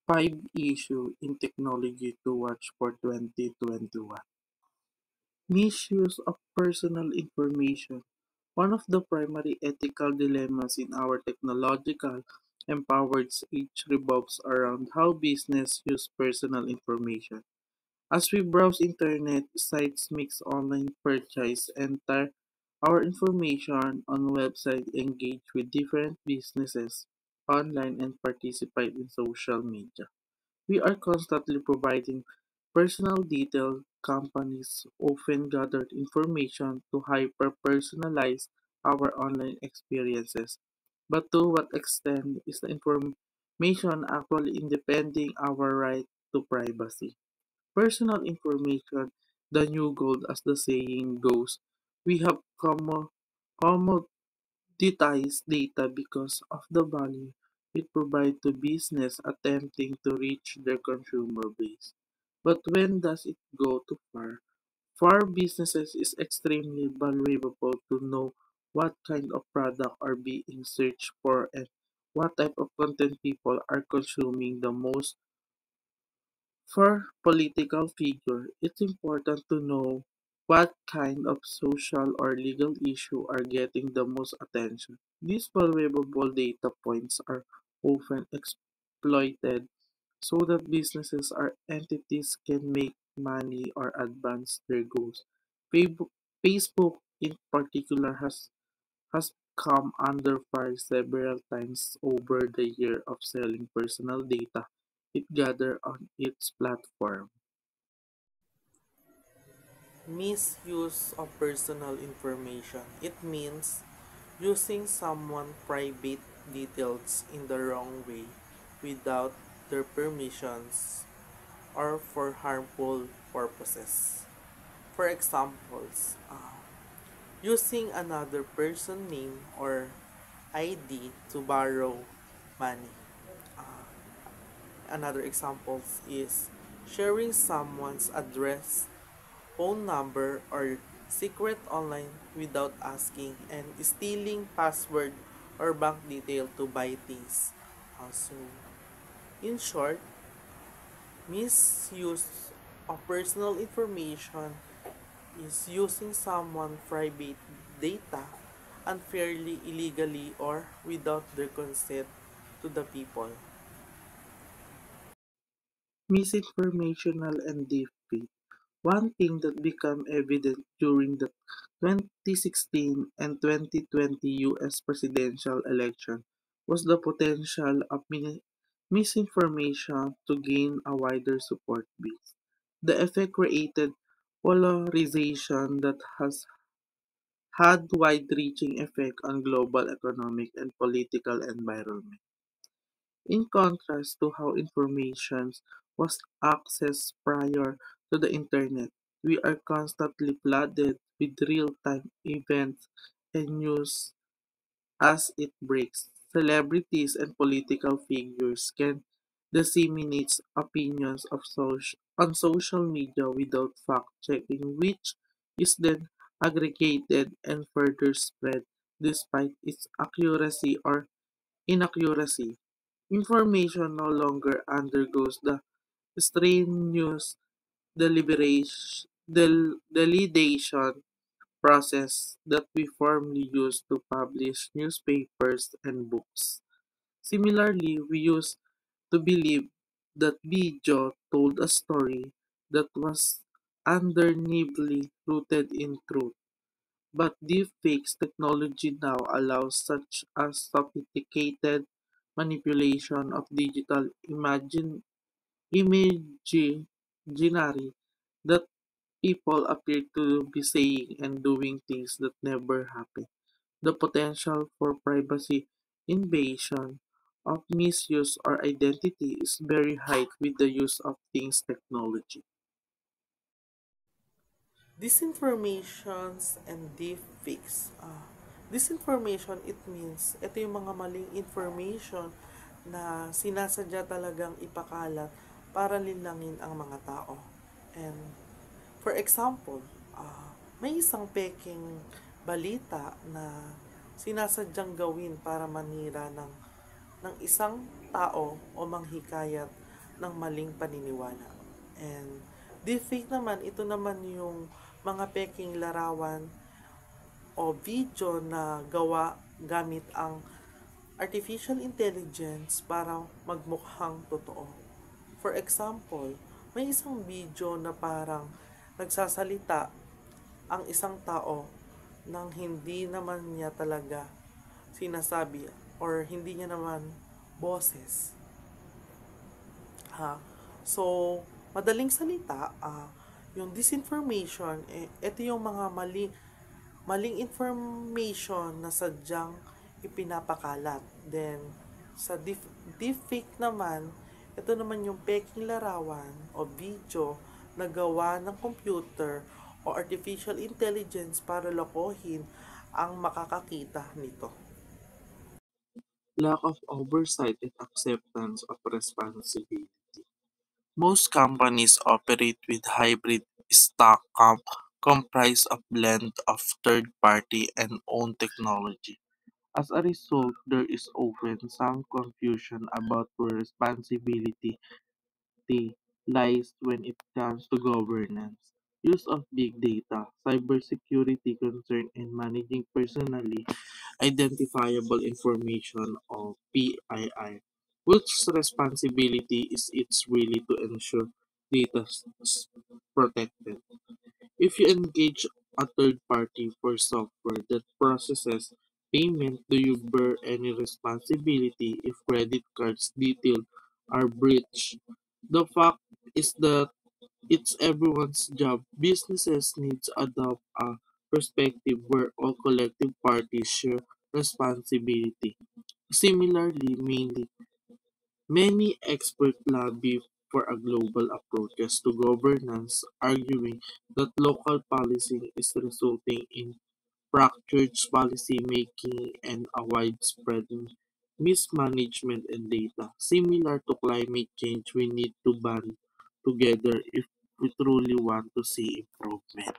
Five issue in technology to watch for 2021. Misuse of personal information. One of the primary ethical dilemmas in our technological empowered age revolves around how business use personal information. As we browse internet sites, mix online purchase, enter our information on website, engage with different businesses online, and participate in social media. We are constantly providing personal detail. Companies often gather information to hyper-personalize our online experiences. But to what extent is the information actually independing our right to privacy? Personal information, the new gold as the saying goes. We have commoditized data because of the value it provides to business attempting to reach their consumer base. But when does it go too far? For businesses, it's extremely valuable to know what kind of product are being searched for and what type of content people are consuming the most. For political figure, it's important to know what kind of social or legal issue are getting the most attention. These valuable data points are often exploited so that businesses or entities can make money or advance their goals. Facebook, Facebook in particular has come under fire several times over the year of selling personal data it gathered on its platform. Misuse of personal information. It means using someone's private details in the wrong way without their permissions or for harmful purposes. For examples, using another person's name or ID to borrow money. Uh, Another example is sharing someone's address, phone number, or secret online without asking, and stealing password or bank detail to buy things. So, in short, misuse of personal information is using someone's private data unfairly, illegally, or without their consent to the people. Misinformational and deepfake. One thing that became evident during the 2016 and 2020 US presidential election was the potential of misinformation to gain a wider support base. The effect created polarization that has had wide-reaching effect on global economic and political environment. In contrast to how information was accessed prior to the internet, we are constantly flooded with real-time events and news as it breaks. Celebrities and political figures can disseminate opinions on social media without fact-checking, which is then aggregated and further spread despite its accuracy or inaccuracy. Information no longer undergoes the strenuous validation process that we formerly used to publish newspapers and books. Similarly, we used to believe that video told a story that was undeniably rooted in truth. But deepfakes technology now allows such a sophisticated manipulation of digital imaginary that people appear to be saying and doing things that never happened. The potential for privacy invasion of misuse or identity is very high with the use of things technology. Disinformations and deepfakes. Disinformation, it means, ito yung mga maling information na sinasadya talagang ipakalat para linlangin ang mga tao. And, for example, may isang peking balita na sinasadyang gawin para manira ng isang tao o manghikayat ng maling paniniwala. And deepfake naman, ito naman yung mga peking larawan o video na gawa gamit ang artificial intelligence para magmukhang totoo. For example, may isang video na parang nagsasalita ang isang tao nang hindi naman niya talaga sinasabi or hindi niya naman boses. Ha? So, madaling salita, yung disinformation, ito yung mga maling information na sadyang ipinapakalat. Then, sa deepfake naman, ito naman yung peking larawan o video na gawa ng computer o artificial intelligence para lokohin ang makakakita nito. Lack of oversight and acceptance of responsibility. Most companies operate with hybrid stock comprised of blend of third-party and own technology. As a result, there is often some confusion about where responsibility lies when it comes to governance, use of big data, cybersecurity concern, and managing personally identifiable information or PII, which responsibility is it's really to ensure data is protected. If you engage a third party for software that processes payment, do you bear any responsibility if credit cards details are breached? The fact is that it's everyone's job. Businesses need to adopt a perspective where all collective parties share responsibility. Similarly, many experts lobby for a global approach to governance, arguing that local policing is resulting in fractured policy making and a widespread mismanagement in data. Similar to climate change, we need to band together if we truly want to see improvement.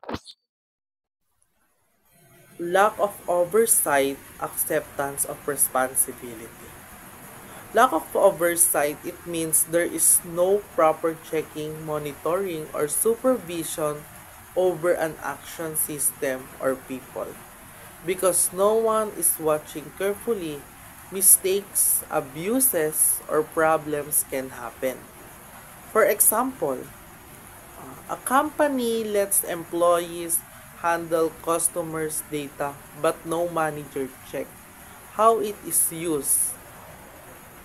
Lack of oversight, acceptance of responsibility. Lack of oversight, it means there is no proper checking, monitoring, or supervision over an action system or people. Because no one is watching carefully, mistakes, abuses, or problems can happen. For example, a company lets employees handle customers' data but no manager check how it is used.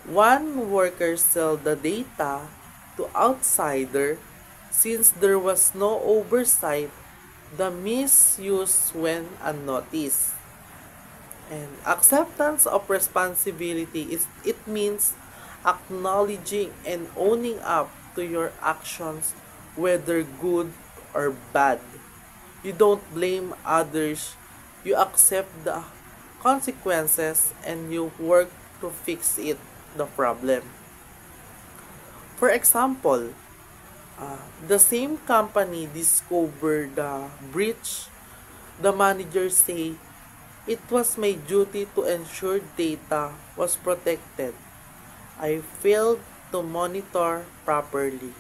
One worker sell the data to outsider since there was no oversight. The misuse went unnoticed. And acceptance of responsibility is it means acknowledging and owning up to your actions whether good or bad. You don't blame others. You accept the consequences and you work to fix the problem. For example, the same company discovered the breach. The manager say, it was my duty to ensure data was protected. I failed to monitor properly.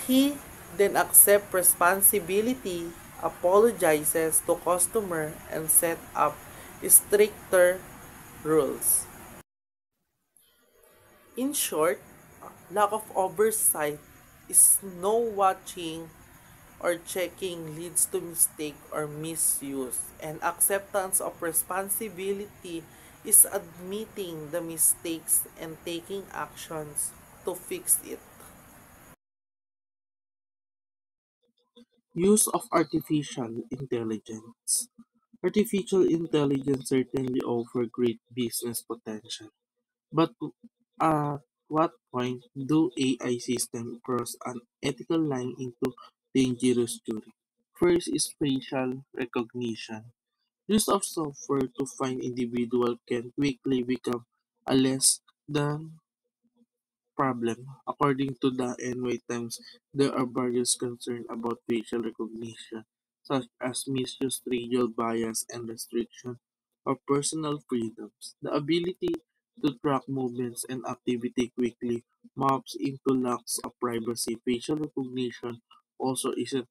He then accepts responsibility, apologizes to customer, and set up stricter rules. In short, lack of oversight is no watching or checking leads to mistake or misuse, and acceptance of responsibility is admitting the mistakes and taking actions to fix it. Use of artificial intelligence. Artificial intelligence certainly offers great business potential, but at what point do AI systems cross an ethical line into dangerous theory? First is facial recognition. Use of software to find individual can quickly become a less than problem. According to the NY Times, there are various concerns about facial recognition, such as misuse, racial bias, and restriction of personal freedoms. The ability to track movements and activity quickly. Maps into lacks of privacy. Facial recognition also isn't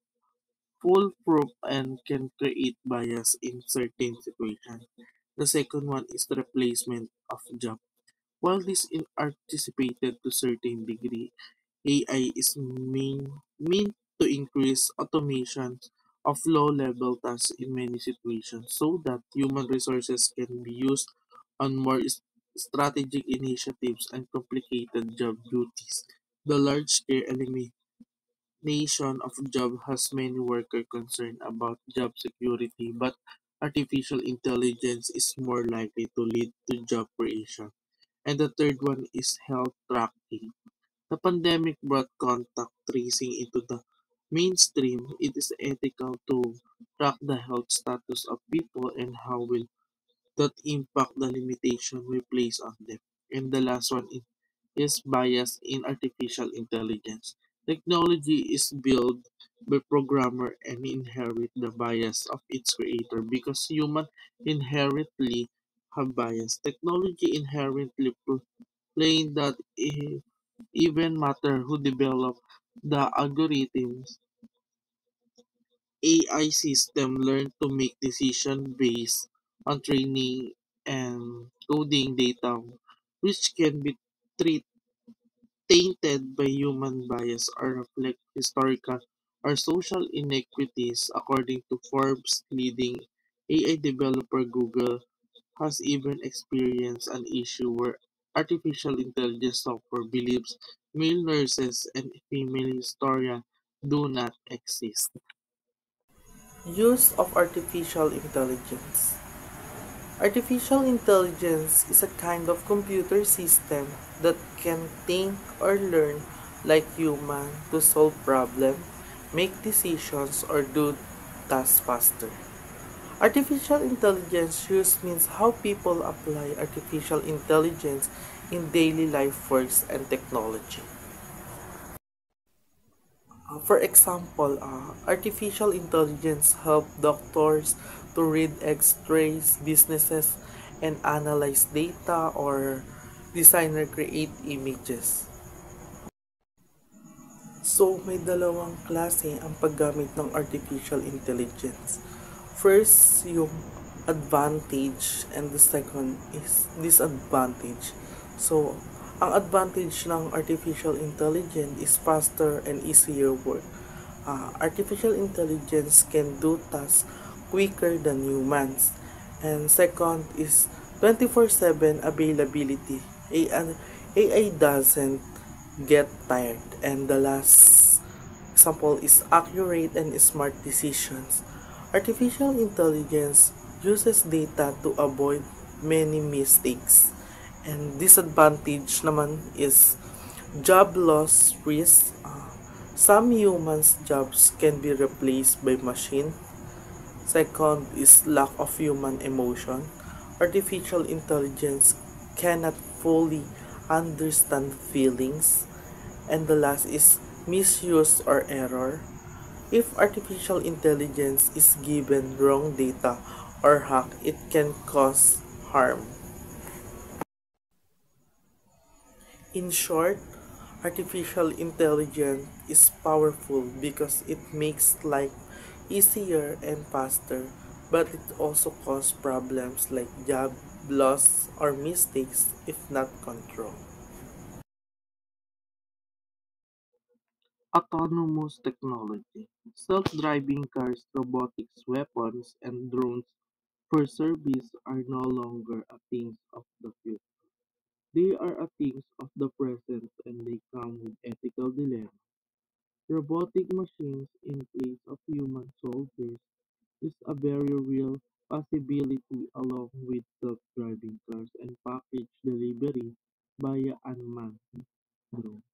foolproof and can create bias in certain situations. The second one is the replacement of job. While this is anticipated to certain degree, AI is meant to increase automation of low-level tasks in many situations so that human resources can be used on more strategic initiatives and complicated job duties. The large-scale elimination of job has many workers concerned about job security, but artificial intelligence is more likely to lead to job creation. And the third one is health tracking. The pandemic brought contact tracing into the mainstream. It is ethical to track the health status of people and how will that impact the limitation we place on them. And the last one is bias in artificial intelligence. Technology is built by programmer and inherit the bias of its creator because human inherently have bias. Technology inherently plain that even matter who develop the algorithms, AI system learn to make decisions based on training and coding data, which can be treated tainted by human bias or reflect historical or social inequities. According to Forbes, leading AI developer Google has even experienced an issue where artificial intelligence software believes male nurses and female historians do not exist. Use of artificial intelligence. Artificial intelligence is a kind of computer system that can think or learn like human to solve problems, make decisions, or do tasks faster. Artificial intelligence use means how people apply artificial intelligence in daily life works and technology. For example, artificial intelligence help doctors to read x-rays, businesses, and analyze data or designer create images. So, may dalawang klase ang paggamit ng artificial intelligence. First, yung advantage and the second is disadvantage. So, ang advantage ng artificial intelligence is faster and easier work. Artificial intelligence can do tasks quicker than humans. And second is 24/7 availability. AI doesn't get tired. And the last example is accurate and smart decisions. Artificial intelligence uses data to avoid many mistakes. And disadvantage naman is job loss risk. Some humans' jobs can be replaced by machine. Second is lack of human emotion. Artificial intelligence cannot fully understand feelings. And the last is misuse or error. If artificial intelligence is given wrong data or hacked, it can cause harm. In short, artificial intelligence is powerful because it makes life easier and faster, but it also causes problems like job loss or mistakes if not controlled. Autonomous technology, self-driving cars, robotics, weapons, and drones for service are no longer a thing of the future. They are a thing of the present and they come with ethical dilemmas. Robotic machines in place of human soldiers is a very real possibility along with self-driving cars and package delivery via unmanned drones.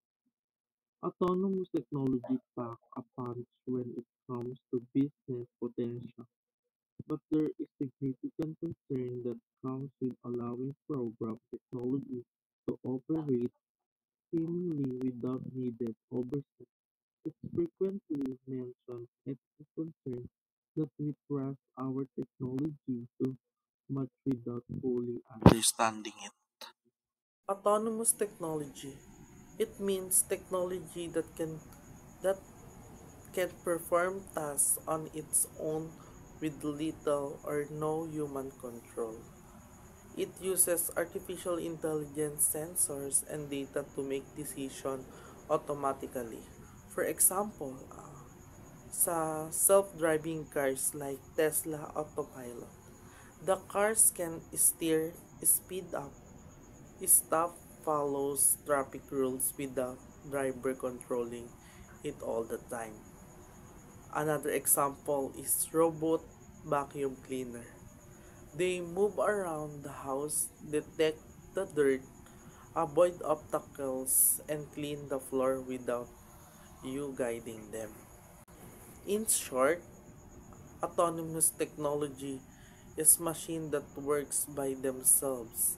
Autonomous technology pack a punch when it comes to business potential, but there is significant concern that comes with allowing program technology to operate seemingly without needed oversight. It's frequently mentioned ethical concern that we trust our technology too much without fully understanding it. Autonomous technology. It means technology that can perform tasks on its own with little or no human control. It uses artificial intelligence sensors and data to make decisions automatically. For example, sa self-driving cars like Tesla Autopilot, the cars can steer, speed up, stop, follows traffic rules without driver controlling it all the time. Another example is robot vacuum cleaner. They move around the house, detect the dirt, avoid obstacles, and clean the floor without you guiding them. In short, autonomous technology is machine that works by themselves